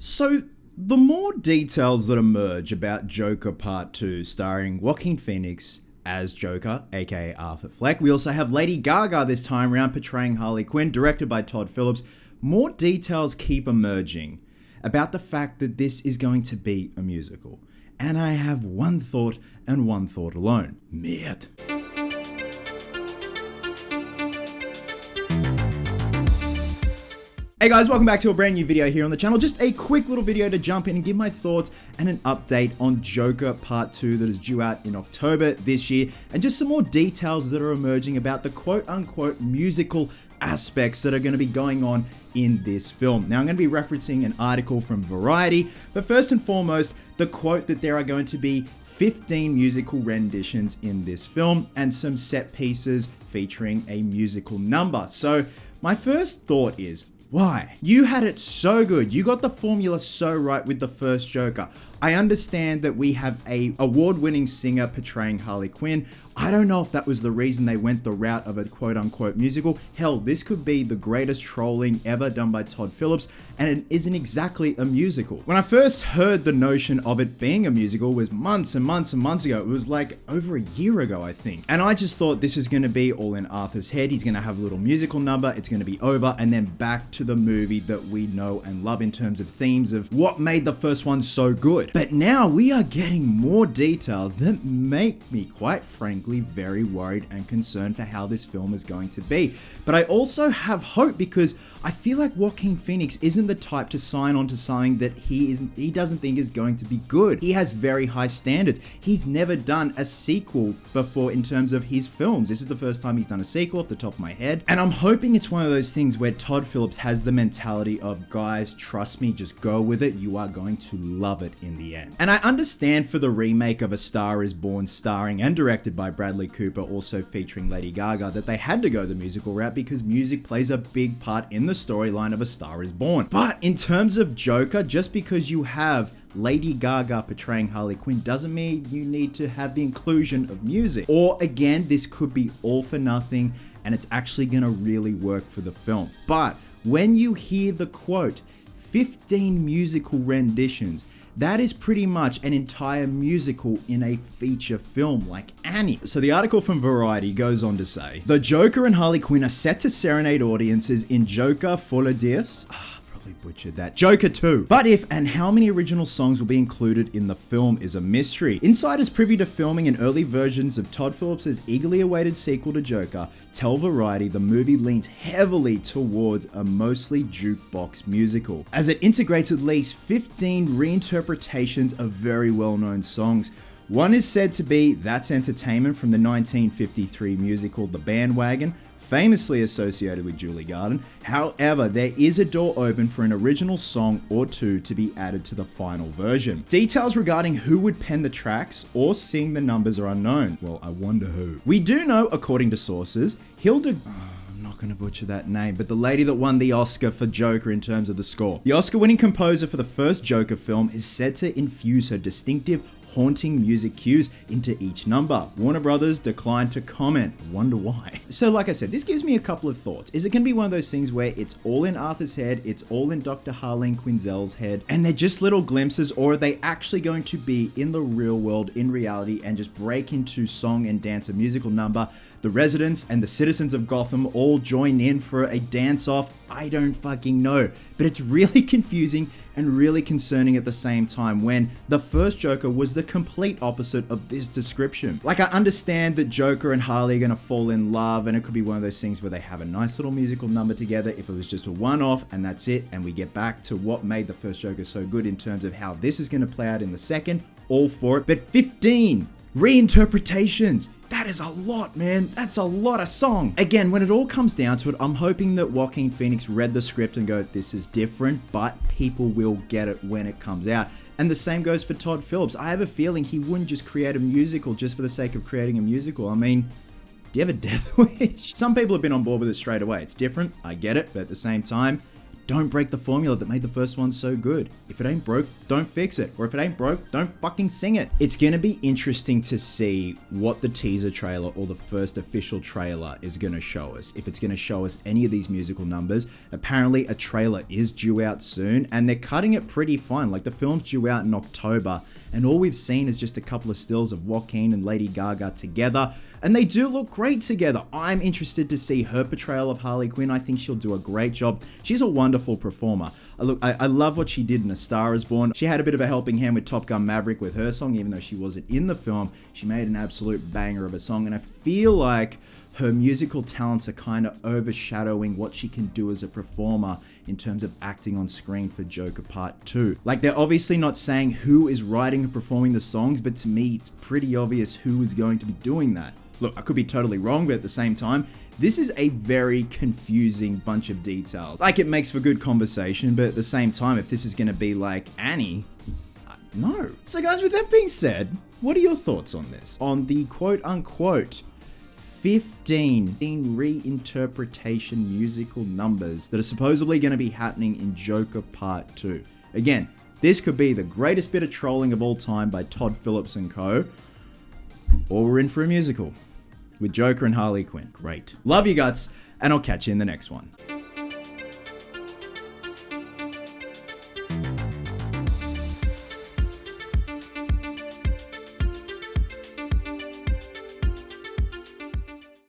So, the more details that emerge about Joker Part 2 starring Joaquin Phoenix as Joker, aka Arthur Fleck, we also have Lady Gaga this time around portraying Harley Quinn, directed by Todd Phillips. More details keep emerging about the fact that this is going to be a musical. And I have one thought and one thought alone. Merde. Hey guys, welcome back to a brand new video here on the channel. Just a quick little video to jump in and give my thoughts and an update on Joker Part 2 that is due out in October this year, and just some more details that are emerging about the quote-unquote musical aspects that are going to be going on in this film. Now, I'm going to be referencing an article from Variety, but first and foremost, the quote that there are going to be 15 musical renditions in this film and some set pieces featuring a musical number. So, my first thought is, why? You had it so good. You got the formula so right with the first Joker. I understand that we have a award-winning singer portraying Harley Quinn. I don't know if that was the reason they went the route of a quote-unquote musical. Hell, this could be the greatest trolling ever done by Todd Phillips, and it isn't exactly a musical. When I first heard the notion of it being a musical was months and months and months ago. It was like over a year ago, I think. And I just thought this is going to be all in Arthur's head. He's going to have a little musical number. It's going to be over, and then back to the movie that we know and love in terms of themes of what made the first one so good. But now we are getting more details that make me, quite frankly, very worried and concerned for how this film is going to be. But I also have hope because I feel like Joaquin Phoenix isn't the type to sign on to something that he doesn't think is going to be good. He has very high standards. He's never done a sequel before in terms of his films. This is the first time he's done a sequel off the top of my head. And I'm hoping it's one of those things where Todd Phillips has the mentality of, guys, trust me, just go with it. You are going to love it in the end. And I understand for the remake of A Star Is Born, starring and directed by Bradley Cooper, also featuring Lady Gaga, that they had to go the musical route because music plays a big part in the storyline of A Star Is Born. But in terms of Joker, just because you have Lady Gaga portraying Harley Quinn doesn't mean you need to have the inclusion of music. Or again, this could be all for nothing and it's actually gonna really work for the film. But when you hear the quote, 15 musical renditions, that is pretty much an entire musical in a feature film like Annie. So the article from Variety goes on to say, the Joker and Harley Quinn are set to serenade audiences in Joker Folle Dias. Butchered that. Joker 2. But if and how many original songs will be included in the film is a mystery. Insiders privy to filming and early versions of Todd Phillips' eagerly awaited sequel to Joker tell Variety the movie leans heavily towards a mostly jukebox musical, as it integrates at least 15 reinterpretations of very well-known songs. One is said to be That's Entertainment from the 1953 musical The Bandwagon, famously associated with Julie Garden. However, there is a door open for an original song or two to be added to the final version. Details regarding who would pen the tracks or sing the numbers are unknown. Well, I wonder who. We do know, according to sources, I'm not going to butcher that name, but the lady that won the Oscar for Joker in terms of the score. The Oscar-winning composer for the first Joker film is said to infuse her distinctive, haunting music cues into each number. Warner Brothers declined to comment. Wonder why. So like I said, this gives me a couple of thoughts. Is it going to be one of those things where it's all in Arthur's head, it's all in Dr. Harleen Quinzel's head, and they're just little glimpses, or are they actually going to be in the real world, in reality, and just break into song and dance, a musical number? The residents and the citizens of Gotham all join in for a dance-off? I don't fucking know. But it's really confusing and really concerning at the same time when the first Joker was the complete opposite of this description. Like, I understand that Joker and Harley are gonna fall in love, and it could be one of those things where they have a nice little musical number together if it was just a one-off and that's it, and we get back to what made the first Joker so good in terms of how this is gonna play out in the second. All for it. But 15 reinterpretations. That is a lot, man. That's a lot of song. Again, when it all comes down to it, I'm hoping that Joaquin Phoenix read the script and go, this is different, but people will get it when it comes out. And the same goes for Todd Phillips. I have a feeling he wouldn't just create a musical just for the sake of creating a musical. I mean, do you have a death wish? Some people have been on board with it straight away. It's different, I get it, but at the same time, Don't break the formula that made the first one so good. If it ain't broke, don't fix it. Or if it ain't broke, don't fucking sing it. It's gonna be interesting to see what the teaser trailer or the first official trailer is gonna show us. If it's gonna show us any of these musical numbers. Apparently a trailer is due out soon and they're cutting it pretty fine. Like the film's due out in October and all we've seen is just a couple of stills of Joaquin and Lady Gaga together. And they do look great together. I'm interested to see her portrayal of Harley Quinn. I think she'll do a great job. She's a wonderful performer. I love what she did in A Star Is Born. She had a bit of a helping hand with Top Gun Maverick with her song, even though she wasn't in the film. She made an absolute banger of a song, and I feel like her musical talents are kind of overshadowing what she can do as a performer in terms of acting on screen for Joker Part 2. Like, they're obviously not saying who is writing and performing the songs, but to me, it's pretty obvious who is going to be doing that. Look, I could be totally wrong, but at the same time, this is a very confusing bunch of details. Like, it makes for good conversation, but at the same time, if this is going to be like Annie, no. So guys, with that being said, what are your thoughts on this? On the quote-unquote 15 reinterpretation musical numbers that are supposedly going to be happening in Joker Part 2. Again, this could be the greatest bit of trolling of all time by Todd Phillips and co. Or we're in for a musical with Joker and Harley Quinn. Great. Love you guts, and I'll catch you in the next one.